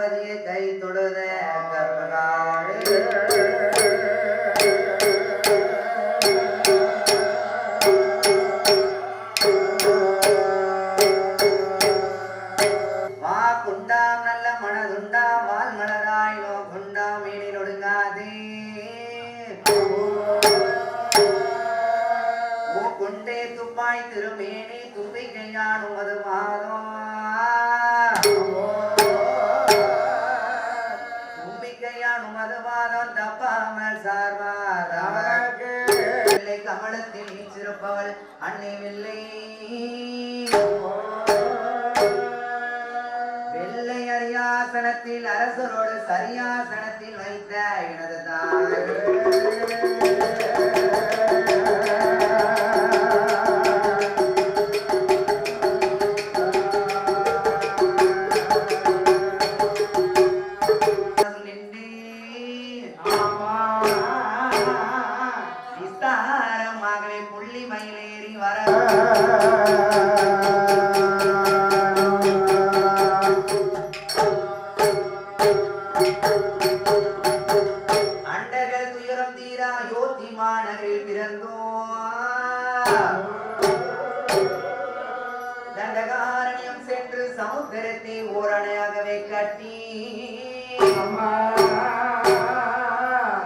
கணபதியை கை தொடுத கற்பகாளி வா குண்டாம் நல்ல மனதுண்டா வால் மலராய் நோ குண்டா மீனி நொடுங்காதே குண்டே துப்பாய் திருமேனி தும்பிக்கையான் உமது மாதம் தும்பிக்கையான் உமது மாதம் தப்பாமல் சார்வாதே கமலத்தில் நீச்சிருப்பவள் அன்னை வெள்ளை வெள்ளை அரியாசனத்தில் அரசரோடு சரியாசனத்தில் வைத்த எனது தாய் புள்ளி மயிலேறி வர அண்டர்கள் துயரம் தீரா யோத்தி மாநகரில் பிறந்தோம் தண்டகாரண்யம் சென்று சமுத்திரத்தை ஓரணையாகவே கட்டி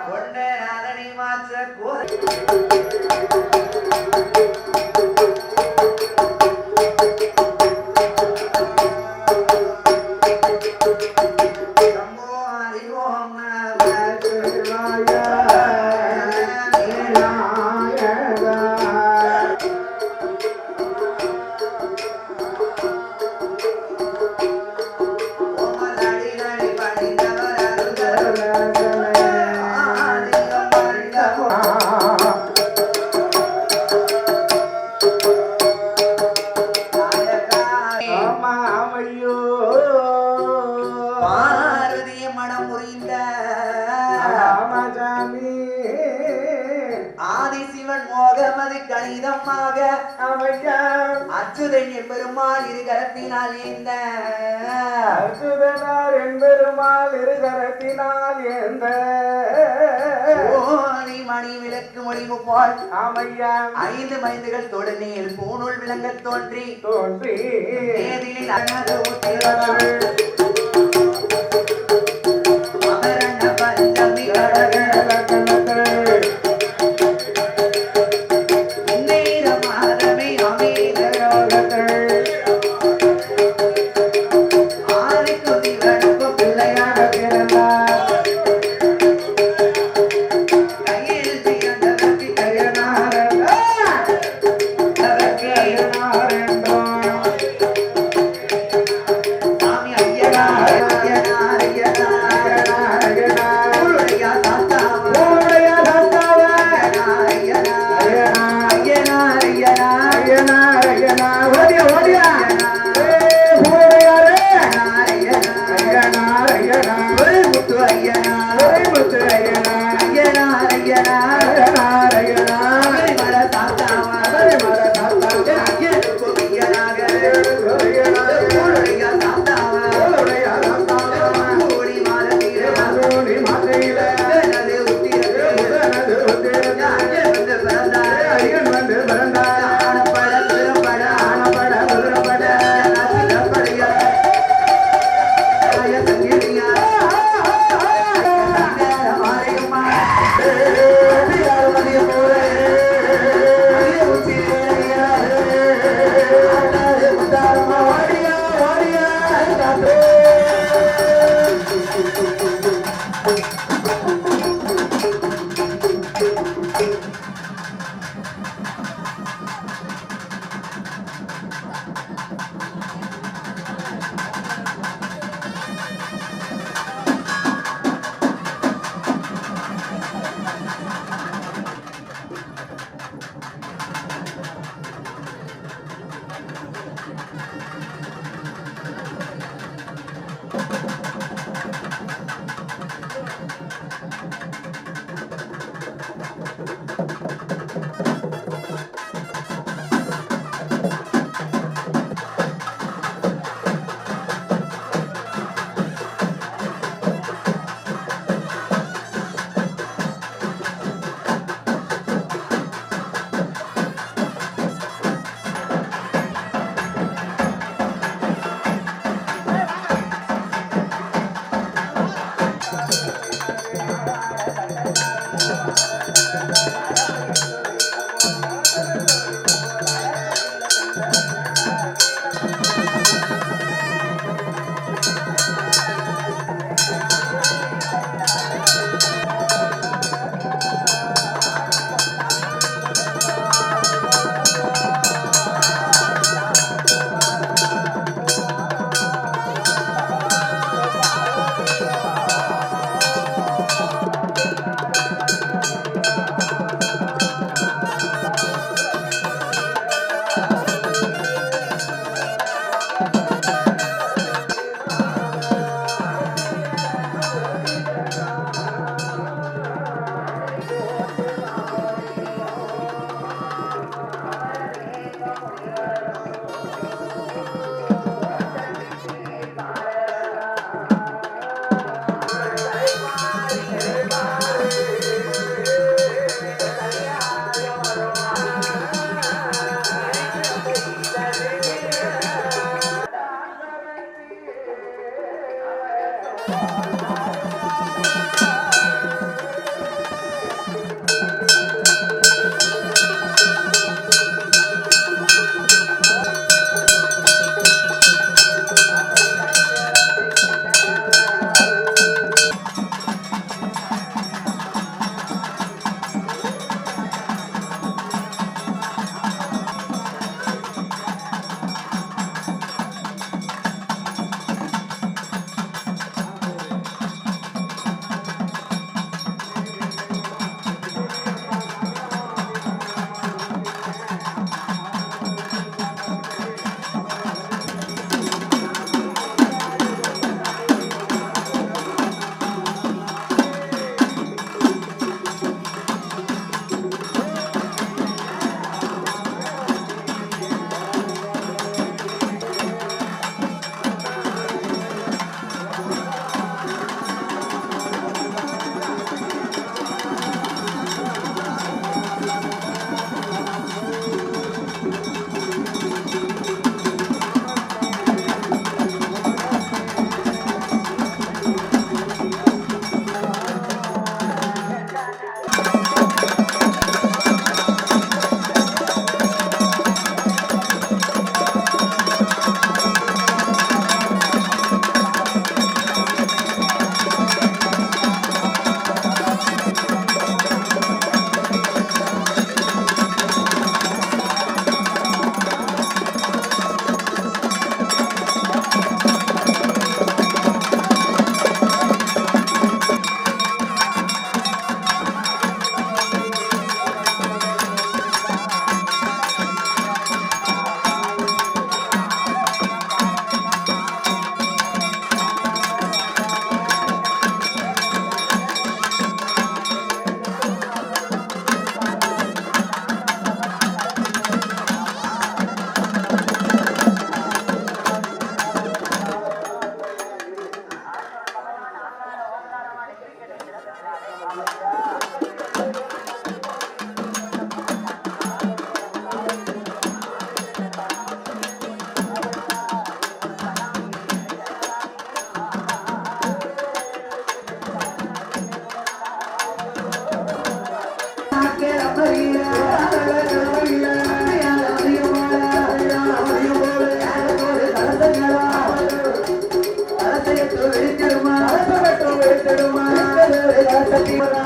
கொண்ட அதனை மாற்ற பாரதிய மனம் முறிந்த ஆதிசிவன் மோகமது கணிதமாக அமைக்க அச்சுதன் என்பெருமாள் இருகரத்தினால் ஏந்த அச்சுதனார் என்பெருமாள் இருகரத்தினால் ஏந்த மணி விளக்கு மொழிவு போல் ஆமையா 5 மைந்துகள் தொடர்நீர் பூணுள் விளங்க தோன்றி ஏதிலில் அனது அமரண்ட பஞ்சமி கடக சாமி ஐயா போட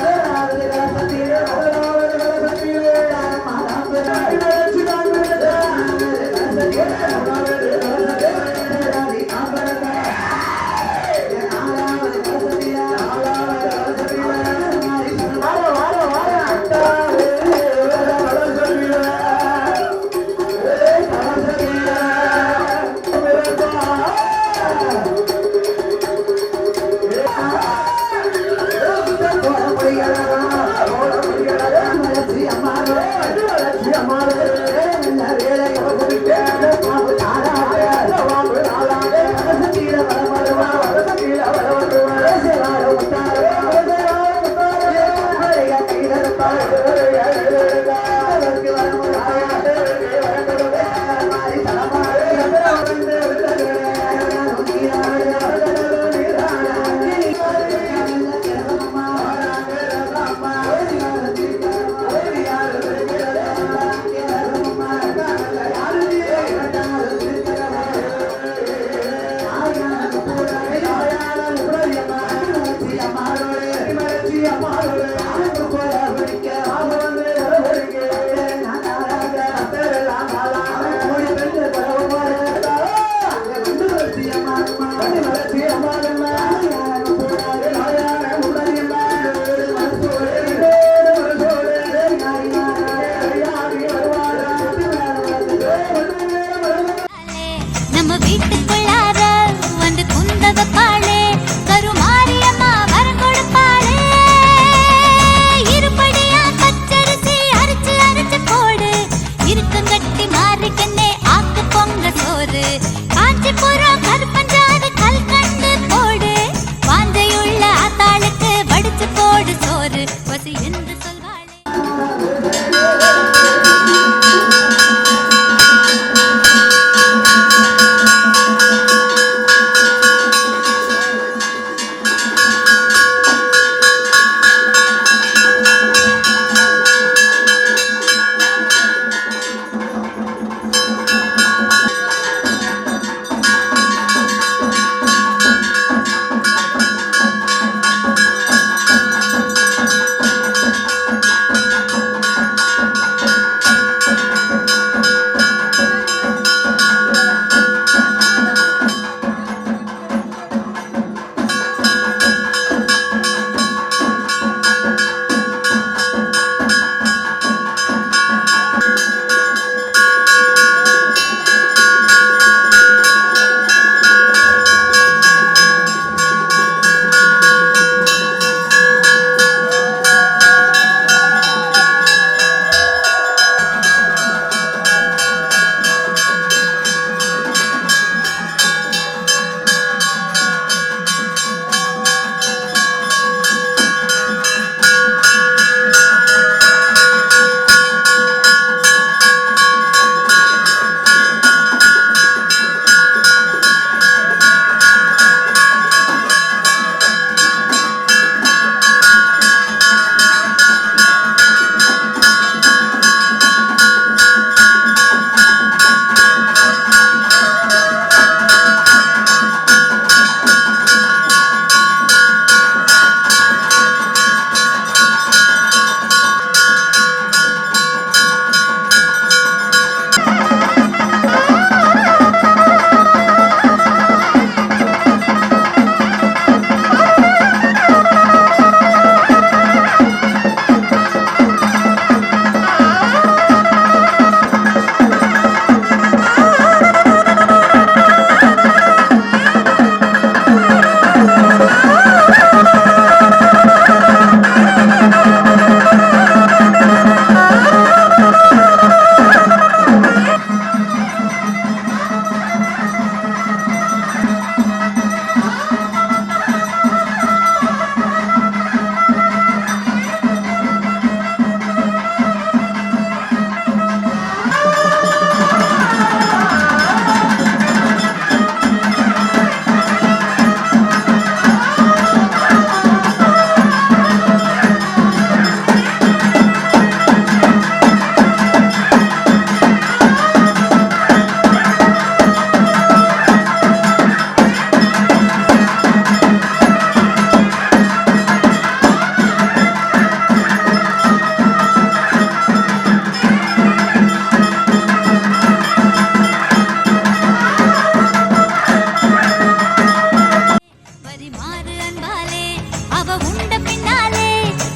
அவ உண்ட பின்னாலே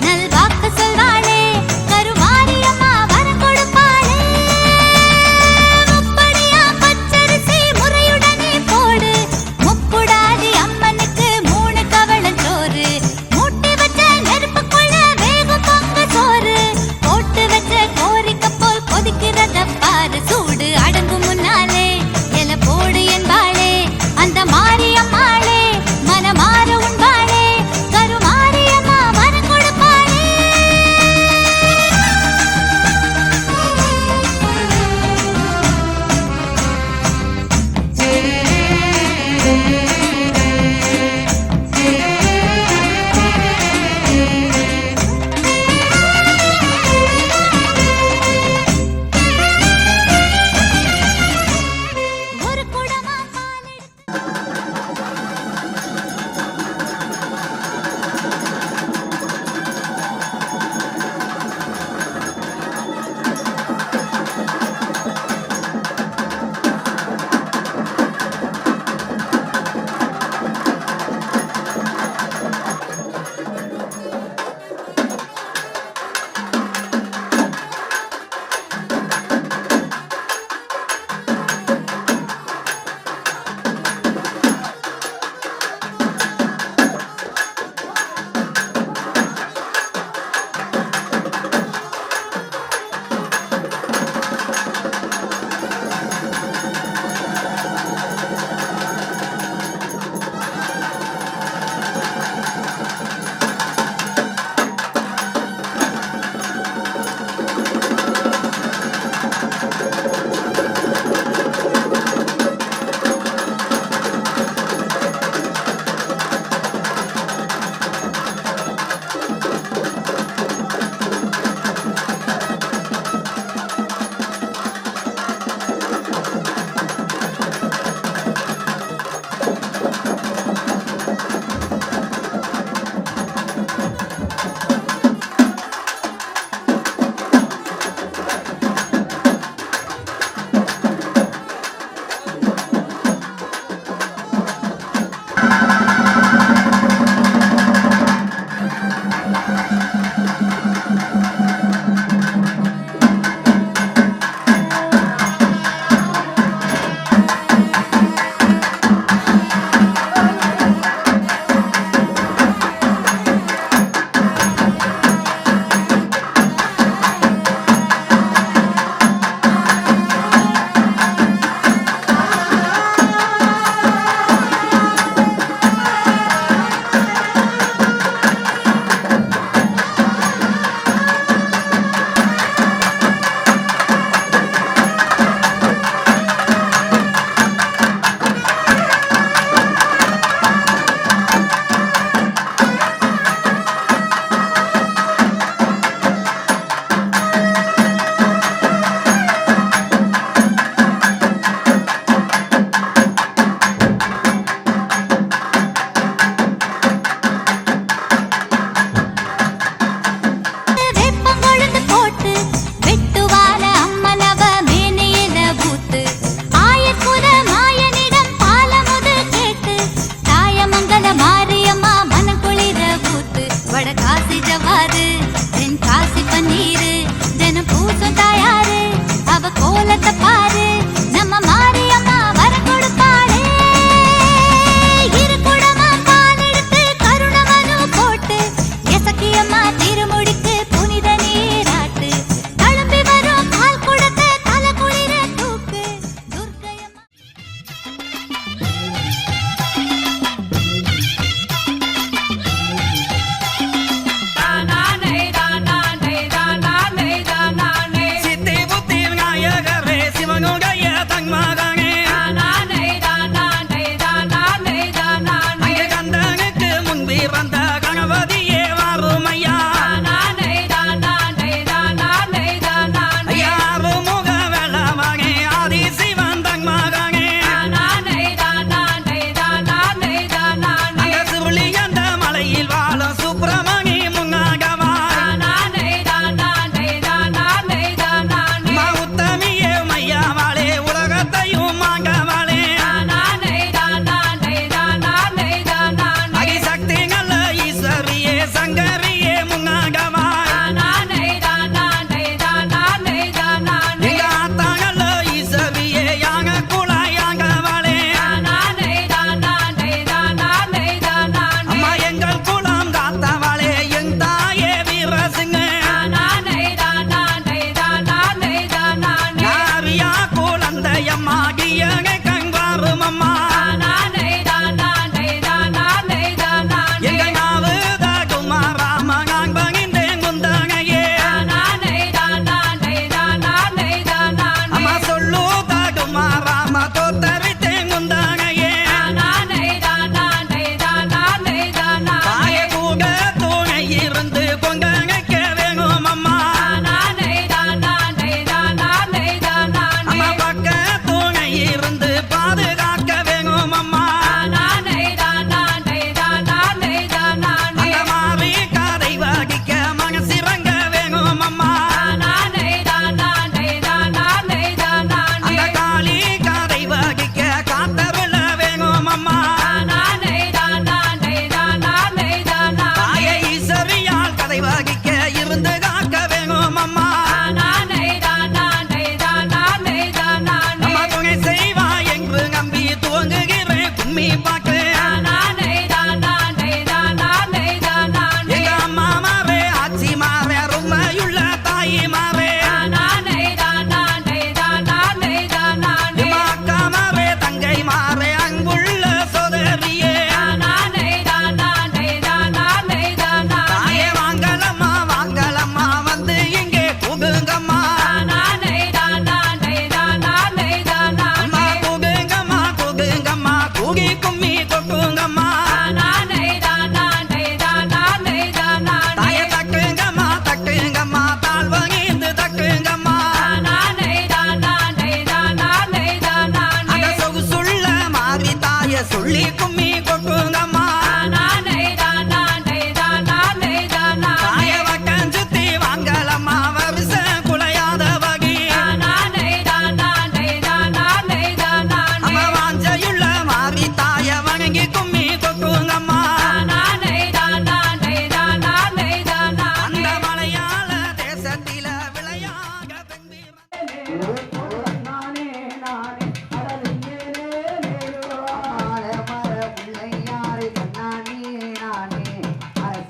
நல்வாக்கு சொல்வாளே கருமாரியம்மா வரம் கொடுப்பாளே முப்படியா பச்சரிசி முறையுடனே போடு முப்புடாதி அம்மனுக்கு 3 கவளஞ்சோறு மூட்டி வச்ச நெருப்புக்குள்ள வேகம் பொங்க சோறு போட்டு வச்ச கோரிக்கை போல் கொதிக்கிறத பாரு சூடு அடங்கும் முன்னாலே எல போடு என்பாளே அந்த மாரியம்மாளே மனமாற உண்பாளே கருமாரியம்மா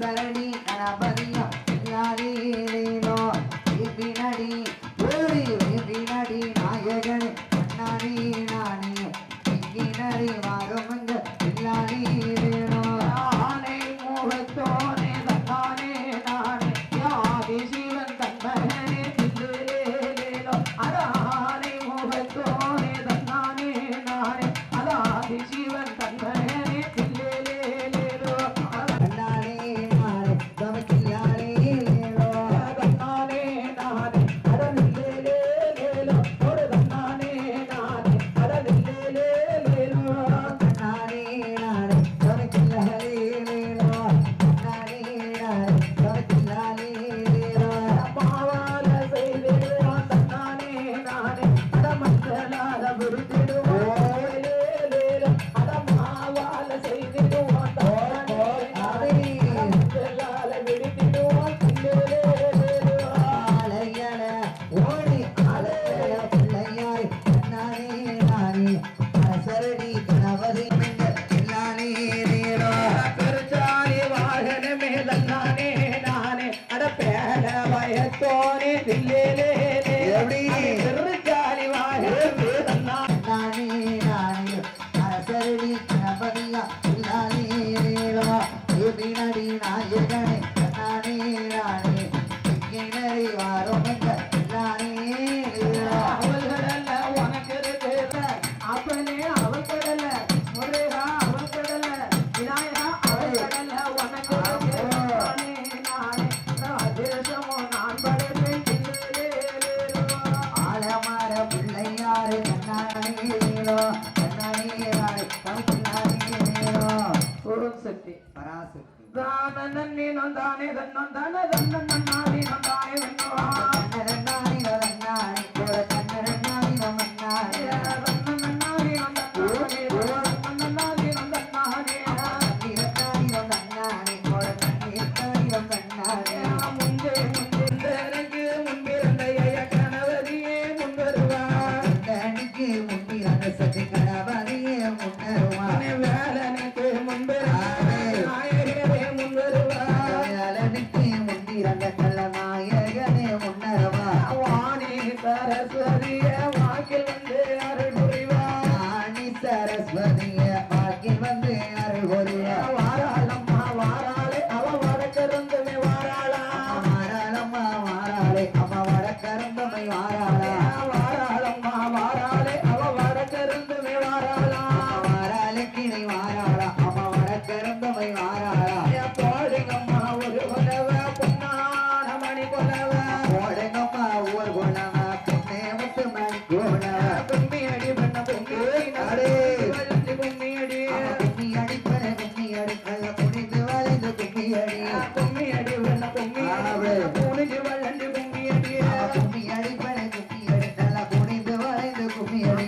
சரணி கணபதியா இல்லாதீரோ பின்னடி ஓடி பின்னடி நாயகன் நானே நானே இங்கினரி வாருமங்க இல்லாதீரோ ஆனை முகத்தோனே தன்னானே நானே யாதி சிவன் தன்மகனே தில்லேலேலோ அதானை முகத்தோனே தன்னானே நானே அதாதி சிவன் தன்மகனே தில்லேலேலோ நானே நானே தமக்கில்லாதீரோ தன்னானே நானே அடலில்லேலேலோ ஒரு தன்னானே நானே அடலில்லேலேலோ நானே நானே தமக்கில்லாதீரோ நானே நானே தமக்கில்லாதீரோ பாவால செய்திடுவான் தன்னானே நானே அடமக்களால விருத்திடுவான் அடமாவால செய்திடுவான் தன்னானே அடமக்களால விருத்திடுவான் ஆலையல ஓடி ஆலைய பிள்ளையாய் நானே நானே சரடி கணபதி நானே நேரோ பெருச்சாலி வாகனமே தன்னானே நானே அடப்பேட வயத்தோனே தில்லேலே எப்படி? பெருச்சாலி வாகனமே தன்னா நானே நானே சரடி கணபதியா நானே நேரோ பின்னடி நாயகனே நானே நானே இங்கினரி வாரோமங்க நானே நேரோ அவள்கடல்ல உனக்கு இருக்கிற அப்பனே அவள் கடல்ல முருகா அவள் கடல்ல விநாயகா அவள் கடல்ல உனக்கு நானே நானே ராஜேஷமோ நான் படைப்பேன் ஆலமர பிள்ளையாரு கண்ணாடியோ கண்ணாடியாரு கண்ணாடியோ சக்தி பராசக்தி தானே தானே தன்னன் தானே தன்னன் நானே தானே வெண்ணோ கண்ணரண்ணாடி கண்ணாடி கூட கண்ணரண்ணாடி மண்ணாடி கண்ணரண்ணாடி கண்ணாடி கூட கண்ணீர்த்தாடி கண்ணாடி கண்ணிக்கு முன்னிறந்த சதி கணபதியே முன்னருவா வேலனுக்கு முன்னிறந்த கள்ள நாயகனே முன்னருவா ஆணி சரஸ்வதிய வாக்கில் வந்து அருள் புரியா மாறாளம்மா மாறாளே அவ வடக்கருந்தமை மாறாளா மாறாளே கிளை மாறாளா அவ வடக்கருந்தமை மாறாளா ஓடங்கம்மா ஊர் குணமா பொண்ணே முத்து மணி குணமா கும்மி அடிப்பன கும்மி அடிக்கல புனிது வளைந்து கும்மி அடி கும்மி அடிப்பன கும்மி அடிக்கல புனிது வளைந்து கும்மி அடி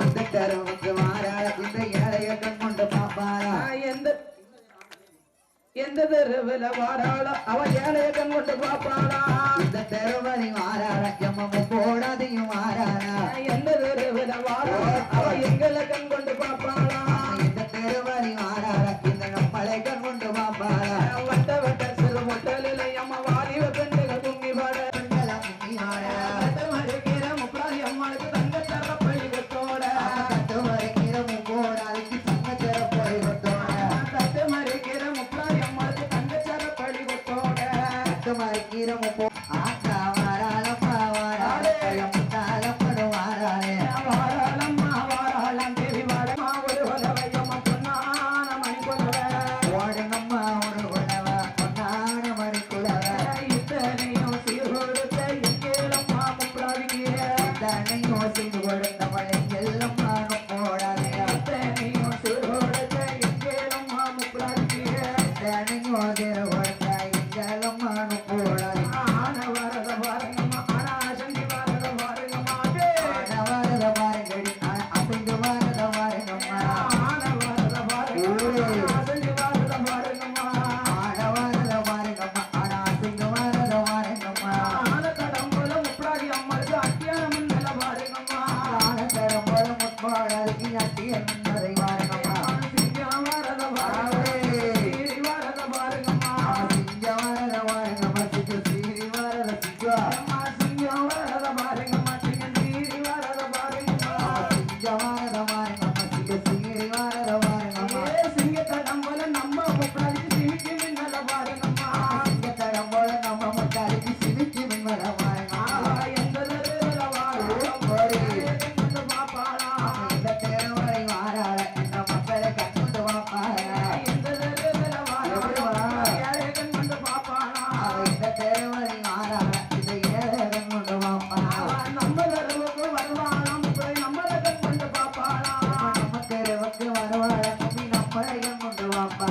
இந்த தருவுக்கு மாறாள இந்த ஏழைய கண் கொண்டு பாப்பாளா எந்த தெருவில் வாராளா அவ ஏழைய கண் கொண்டு பாப்பாளா இந்த தெருவழி மாறாள எம்மமும் போடாதையும் மாறாளா எந்த தெருவில் வாராளா அவ எங்களை கண் கொண்டு பாப்பாளா இந்த தெருவழி மாறாள இந்த நம்மளை கண் கொண்டு பாப்பாளா வட்ட வட்ட சிறு மொட்டலில் அம்மா வாலிவ பெண்கள் கும்மி பாட மறுக்கிற முப்பதாதி அம்மாளுக்கு தங்க தர பள்ளிக்கூட்டோட தட்டு மறுக்கிற முப்பதாதி அம்மாளுக்கு தங்க தர பள்ளிக்கூட்டோட வாராளம்மா வாராளம் தேவி வாழமா ஒரு உலவையம்மா பொன்னான மணி கொலவ இத்தனையும் சீர்கொடுத்த எங்கேலம்மா முப்பதாதிக்கு இத்தனையும் சீர்கொடுத்த எங்கேலம்மா முப்பதாதிக்கு ஆன நம்மளையும் கொண்டு வாப்பா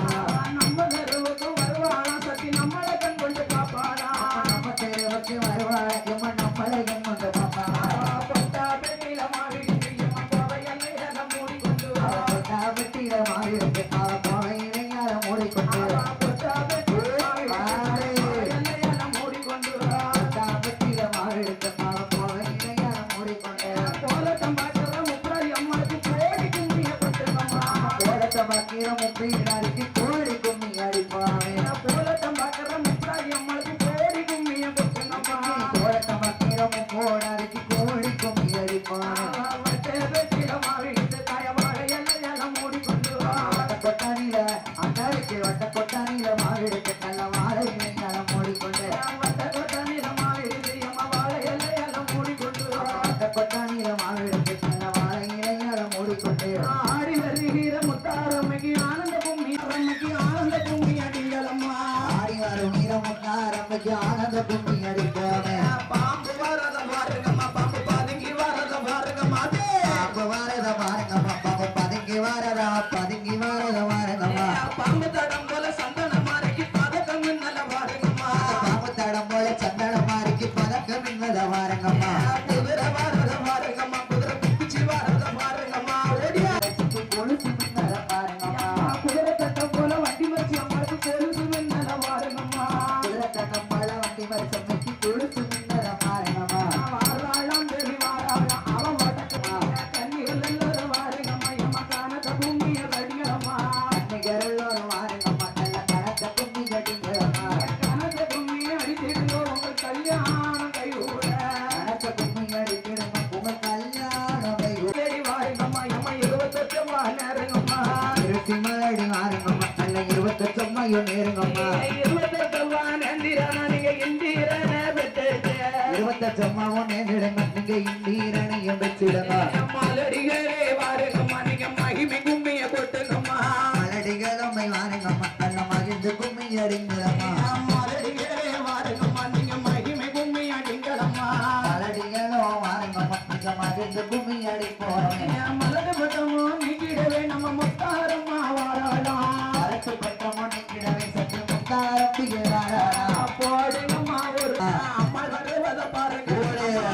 நம்ம தெருவுக்கு வருவாளா சத்தி நம்மளை கண் கொண்டு பாப்பாளா நம்ம தெருவுக்கு வருவாளா எம்மா நம்மளையும் கொண்டு பாப்பா பொட்டா பெட்டியில மாறி போவையல்ல மூடி கொண்டு பொட்டா பெட்டியில மாறி போவையில மூடி கொண்டு பொட்டா பெட்டியில மூடி கொண்டு பொட்டா பெட்டியில மாறி போவையில மூடி கொண்டு போலட்டம் பார்க்கிற முப்பது அம்மாவுக்கு கோடி கும்மிய கொட்டுங்கம்மா போலட்டம் பார்க்கிற முப்பது கோடி கும்மி அடிப்பாவே போலட்டம் பார்க்கிற முப்பது அம்மாவுக்கு கோடி கும்மிய கொட்டுங்கம்மா போலட்டம் பார்க்கிற முப்பது கோடி கும்மி அடிப்பாவே வட்டை பெட்டியில மாறிட்டு தயவாழ எல்லாம் மூடி கொண்டு வட்ட கொட்டானில அண்டாருக்கு வட்ட கொட்டானில மாறிடுக்கு நல்ல வாழை எல்லாம் மூடிக்கொண்டு வட்ட கொட்டானில மாறிடுது அம்மா வாழை எல்லாம் மூடிக்கொண்டு வட்ட கொட்டானில மாறிடுக்கு நல்ல வாழை எல்லாம் மூடிக்கொண்டு ஆடி வருகிற முத்தாரம்மைக்கு ஆனந்த பூமி ரம்மைக்கு ஆனந்த பூமி அடிங்களம்மா ஆடி வரும் நீர முத்தாரம்மைக்கு ஆனந்த பூமி அடிப்போமே பாம்பு வரத பாருங்கம்மா பாம்பு பதுங்கி வரத பாருங்கம்மா பாம்பு வரத பாருங்கம்மா பாம்பு பதுங்கி வரதா பதுங்கி வரத பாருங்கம்மா பாம்பு தடம் போல சந்தன மாறிக்கு பதக்கம் நல்ல பாருங்கம்மா பாம்பு தடம் போல சந்தன மாறிக்கு பதக்கம் நல்ல பாருங்கம்மா குதிரை வரத பாருங்கம்மா குதிரை குச்சி வரத பாருங்கம்மா ஓடியா கொலுசு நல்ல பாருங்கம்மா குதிரை தட்டம் போல வண்டி மச்சி அம்மாக்கு கொலுசு நல்ல பாருங்கம்மா குதிரை தட்டம் போல வண்டி மச்சி அம்மாக்கு கொலுசு நல்ல பாருங்கம்மா வாராளாம் தேவி வாராளாம் அவன் வடக்கம்மா கண்ணிகள் எல்லாரும் வாருங்கம்மா எம்மா கணக்க பூமிய கடிங்களம்மா கண்ணிகள் எல்லாரும் வாருங்கம்மா நல்ல கணக்க பூமி கடிங்களம்மா கணக்க பூமி அடித்திடுங்க உங்க கல்யாணம் கைகூட கணக்க பூமி அடித்திடுங்க உங்க கல்யாணம் கைகூட வாருங்கம்மா எம்மா 28 நேரங்கம்மா இருபத்தி மாடி வாருங்கம்மா நல்ல 28 மையம் நேருங்கம்மா 28 நேந்திரானா நீங்க இந்திரனை பெற்றேன் 28 அம்மாவும் நேரிடுங்க நீங்க இந்திரனையும் பெற்றிடுங்க மலடிகளே வாருங்கம்மா நீங்க மகிமை கும்மிய கொட்டுங்கம்மா மலடிகளும் வாருங்கம்மா நல்ல மகிழ்ந்து கும்மி அடிங்களம்மா மலடிகளே வாருங்கம்மா நீங்க மகிமை கும்மி அடிங்களம்மா மலடிகளும் வாருங்கம்மா நீங்க மகிழ்ந்து கும்மி அடிப்போம் மலடு பட்டமோ நீக்கிடவே நம்ம முத்தாரம்மா வாராளாம் அரசு பட்டமோ நீக்கிடவே சற்று முத்தாரம் போடுங்கம்மா ஒரு அம்மா வருவத பாருங்க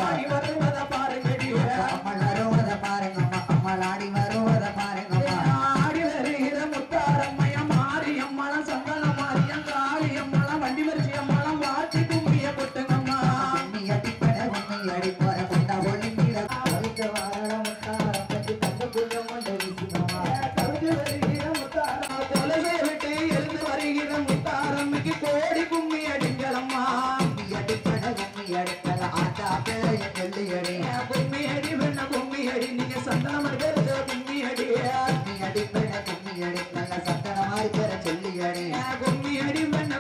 ஆடி வருவத பாருங்கடி அம்மா வருவத பாருங்கம்மா அம்மா ஆடி வருவத பாருங்கம்மா ஆடி வருகிற முத்தாரம்மையா மாரியம்மளம் சந்தன மாரியம் காளியம்மளம் வண்டி மரிசி அம்மளம் வாட்டி கும்மிய கொட்டுங்கம்மா கும்மி அடிப்பட கும்மி அடிப்பட கொண்டா ஒளி மீட கவிக்க வாழ முத்தாரம் பற்றி தங்க குஞ்சம் கொண்டு வீசுங்கம்மா கவிக்க வருகிற முத்தாரம் கொலையை விட்டு எழுந்து வருகிற முத்தாரம்மைக்கு கோடி கும்மி அடிங்களம்மா கும்மி அடிப்பட கும்மி அடிப்பட ஆட்டா பேரைய சொல்லி அடி கும்மி அடி வேணா கும்மி அடி நீங்க சந்தனம் இருக்கிறது கும்மி அடி கும்மி அடிப்பட கும்மி அடி நல்ல சந்தனமா இருக்கிற சொல்லி அடி கும்மி அடி வேணா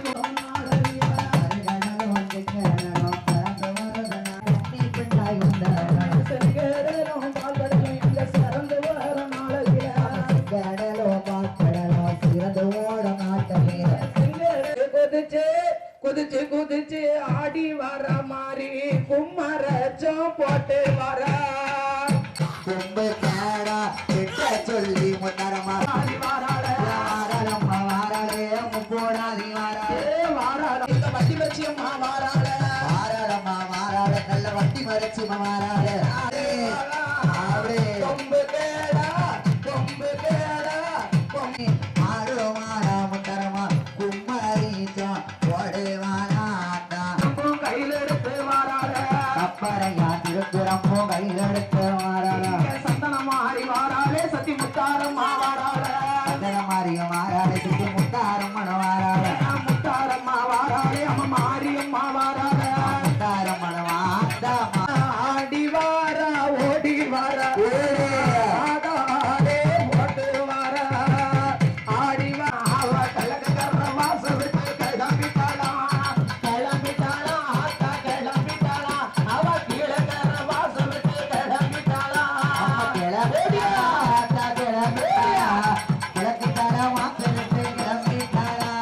குதிச்சு குதிச்சு ஆடி வர மாதிரி கும்மரச்சம் போட்டு வர கும்பு காடா கிட்ட சொல்லி முன்னரமா வாராளம்மா வாராளே முப்போடாதி வாராளே வாராள இந்த வண்டி வச்சியம்மா வாராள வாராளம்மா வாராள நல்ல வண்டி மறைச்சியம்மா வாராள கொம்பு கேடா கொம்பு கேடா கொம்பு ஆடு மாறா முன்னரமா கும்மரீச்சம் போடு வாராட்டா கையில் எடுத்து வாராள கப்பரையா திருப்புறம்போ கையில் எடுத்து வாராள சந்தனம் மாறி வாராளே சத்தி முத்தாரம்மா வாராள சந்தனம் மாறியும் வாராளே சத்தி முத்தாரம்மன வாராள முத்தாரம்மா வாராளே அம்மா மாரியம்மா வாராள முத்தாரம்மன வாராள ஆடி வாரா ஓடி வாரா ஆடாடே போட்டு வாரா ஆடி வா அவ கலக்க கர்ற வாச விட்டு கிளம்பிட்டாளா கிளம்பிட்டாளா ஆத்தா கிளம்பிட்டாளா அவ கீழே கர்ற வாச விட்டு கிளம்பிட்டாளா கிளம்பிட்டாளா ஆத்தா கிளம்பிட்டாளா கிளம்பிட்டாளா வாச விட்டு கிளம்பிட்டாளா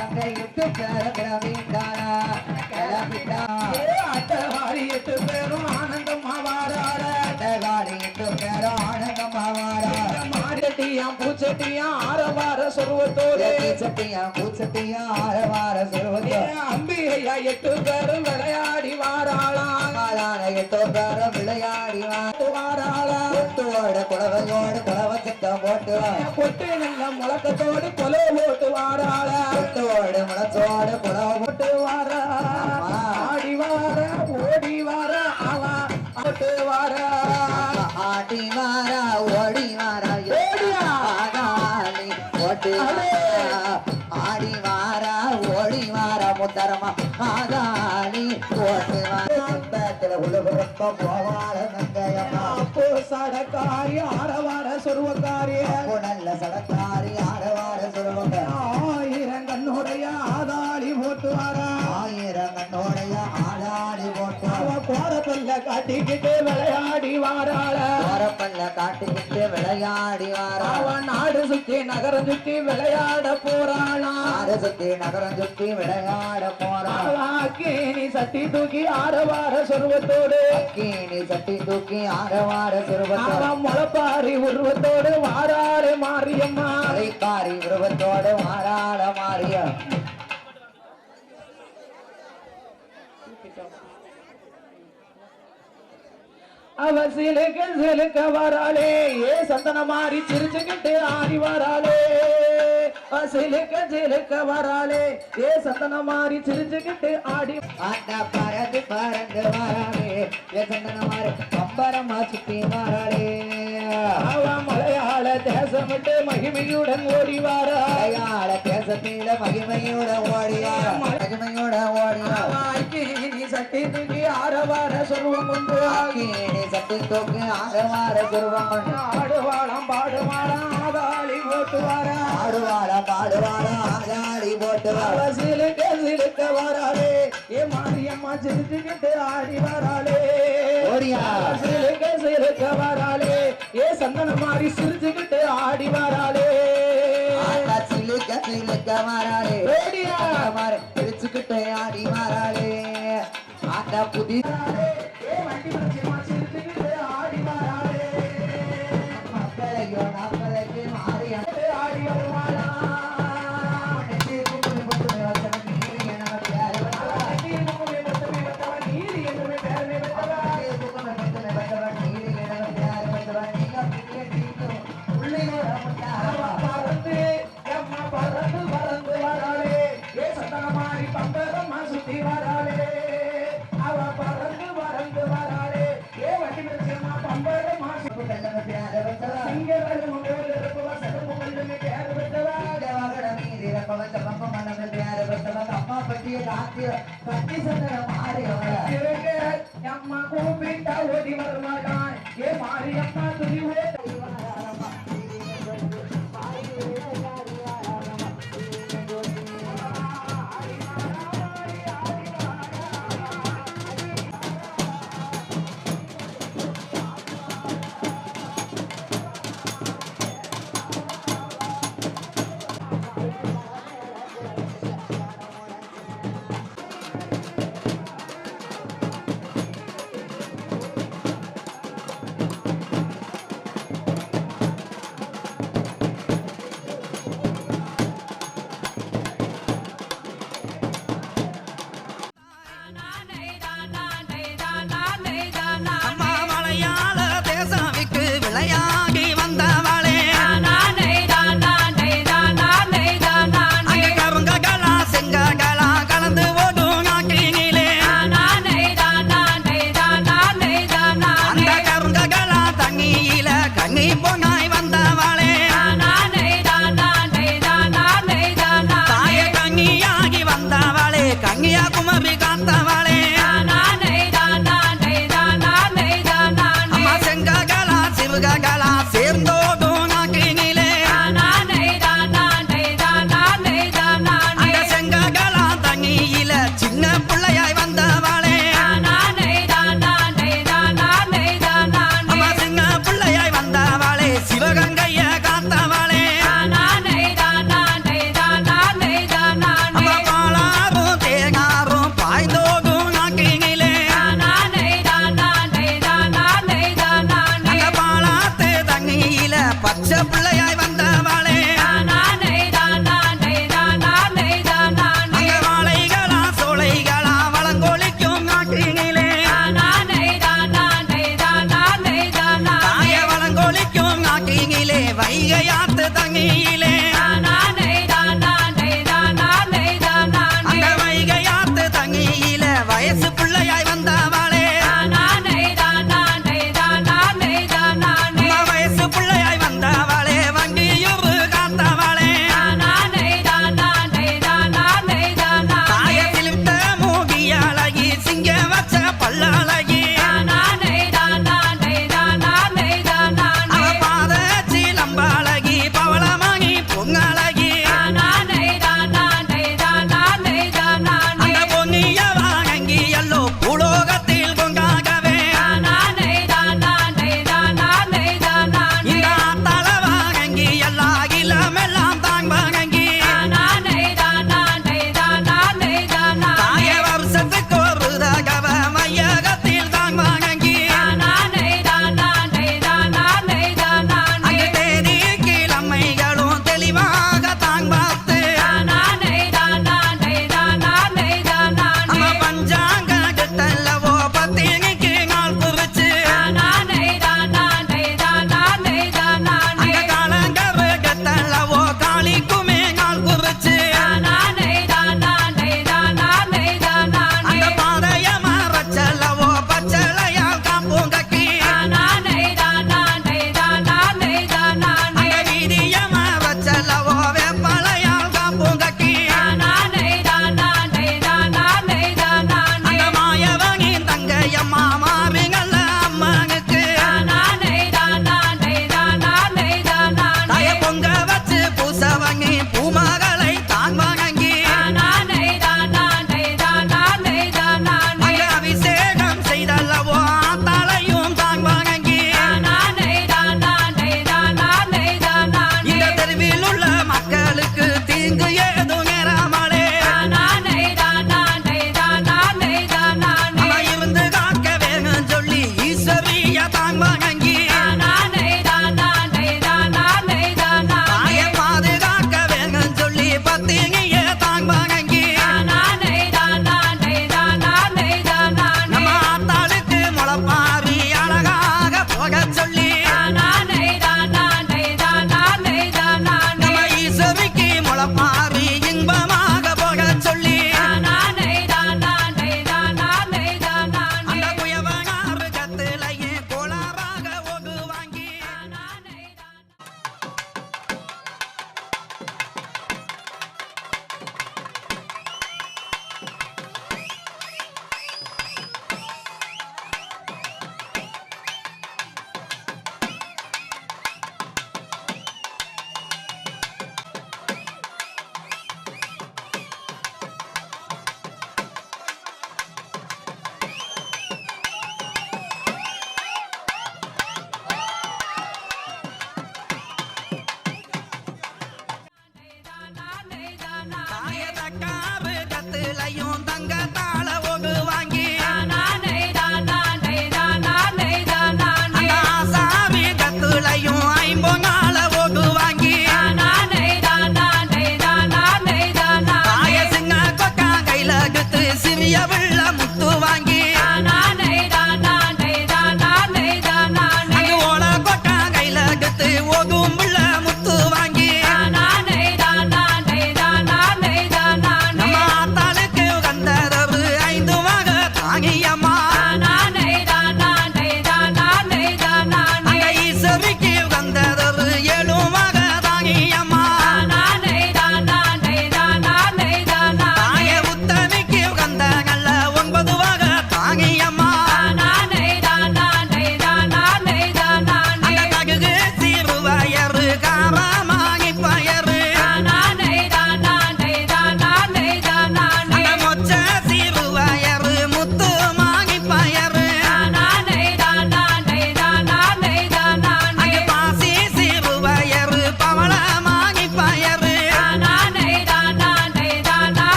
தங்கை இட்டு கிளம்பிட்டானா கிளம்பிட்டா அட்டகாரி 8 பேரும் ஆனந்தமா வாராட அட்டகாரி 8 பேரும் ஆனந்தமா வாராட மாடட்டியாம் பூச்சட்டியாம் ஆரவார சொருவத்தோடு பூச்சட்டியா ஆரவார சொல்வதோ அம்பிகையா 8 பேரும் விளையாடி வாராளாம் 8 பேரும் விளையாடி வாராளா கொட்டுவோட குளவையோடு குளவ சித்தம் போட்டு கொட்டு நல்ல முழக்கத்தோடு கொலை போட்டு வாராளா கொட்டோடு முளச்சோடு குளவ போட்டு வாரா ஆடி வார ஓடி வார அவா போட்டு வாரா ஆடி வாரா ஓடி வாரா ஓடியா? ஆகாலி ஓட்டு ஆடி வாரா ஓடி வாரா முத்தரமா ஆகாலி ஓட்டு வாரத்துல உலகப்ப போவாள நங்கையம்மா அப்போ சடக்காரி ஆரவார சொருவக்காரி நல்ல சடக்காரி ஆரவார சொல்லுவாங்க 1000 கண்ணுடைய ஆதாளி போட்டு வாரா 1000 கண்ணோடைய ஆடாடி போட்டு அவ கோரப்பல்ல காட்டிக்கிட்டு விளையாடி வாராள ஓரப்பல்ல காட்டிக்கிட்டு விளையாடி வாரா அவ நாடு சுத்தி நகரம் சுத்தி விளையாட போறாளா ஆறு சுத்தி நகரம் சுத்தி விளையாட போறா கேணி சட்டி தூக்கி ஆரவார சொருவத்தோடு கீழி சட்டி தூக்கி ஆரவார சிறுவத்தோட அவன் முளப்பாரி உருவத்தோடு வாராளே மாரியம்மா அலைக்காரி உருவத்தோடு மாறாட மாறிய அவ சிலுக்க வராளே ஏ சந்தன மாறி சிரிச்சுக்கிட்டு ஆடி வராளே சிலுக்க வராளே ஏ சந்தன மாறி சிரிச்சுக்கிட்டு ஆடி ஆட்டா பறந்து பறந்து வராளே எசந்தன மாறு பம்பரமா சுத்தி வராளே அவ மலையாள தேசமிட்டு மகிமையுடன் ஓடி வாரா மலையாள தேசத்தில மகிமையோட ஓடியா மகிமையோட ஓடியா நீ சட்டி தூக்கி ஆரவார சொல்லுவோம் கொண்டு கீழி சட்டி தூக்கி ஆரவார சிறுவன் ஆடுவாளாம் பாடுவாளாம் ஆதாளி போட்டு வாரா ஆடுவாளா பாடுவாளா ஆடாடி போட்டு அவ வர சிலுக்க வராளே ஏ மாரியம்மா சிரிச்சுக்கிட்டு ஆடி வராளே ஓடியா சிலுக்க வராளே ஏ சந்தன மாறி சிரிச்சுக்கிட்டு ஆடி வராளே ஆட்டா சிலுக்க மாறாளே ஓடியா? மாறு பிரிச்சுக்கிட்டு ஆடி மாறாளே ஆட்டா புதி ஏ வண்டி மச்சியம்மா சிரிச்சுக்கிட்டு ஆடி வராளே மக்களையோ நாற்பதைக்கு மாறியா ஆடி வருவாளா நீதி என்று பேரனை பெற்றவா பறந்து எம்மா பறந்து பறந்து வராளே ஏ சந்தனமாரி பம்பரம்மா சுத்தி வராளே அவ பறந்து பறந்து வராளே ஏ வண்டி மிருச்சம்மா பம்பரம்மா சிங்கர்கள் முன்னோடு இருப்பவா சடுப்பு மல்லுமே பேர் பெற்றவா அம்மா பற்றிய கட்டி சந்தன மாறி இருக்கு எம்மா கூப்பிட்டா ஓடி வருவாளாய் ஏ மாரியம்மா துணி ஓடி அம்மா மலையாள தேசமிக்கு விளையாடி வந்தவளே அங்க கருங்ககளா செங்ககளா கலந்து ஓடும் நாட்டினிலே அந்த கருங்ககளா தண்ணியில கண்ணி பொண்ணாய் வந்தவளே தாய கண்ணியாகி வந்தவளே கண்ணியா குமரி காத்தவளே அம்மா செங்ககளா சிறுககளா சேர்ந்தோடும் நாட்டினிலே அந்த செங்ககளா தண்ணியில சின்ன பிள்ளையாய் வந்தவளே அம்மா சின்ன பிள்ளையாய் வந்தவளே சிவகங்கைய காத்தவளே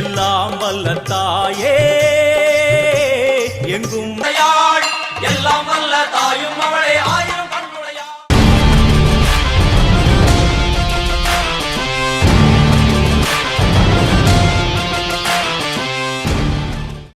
எல்லாம் வல்ல தாயே எங்கும் எல்லாம் வல்ல தாயும் அவளே ஆயிரம்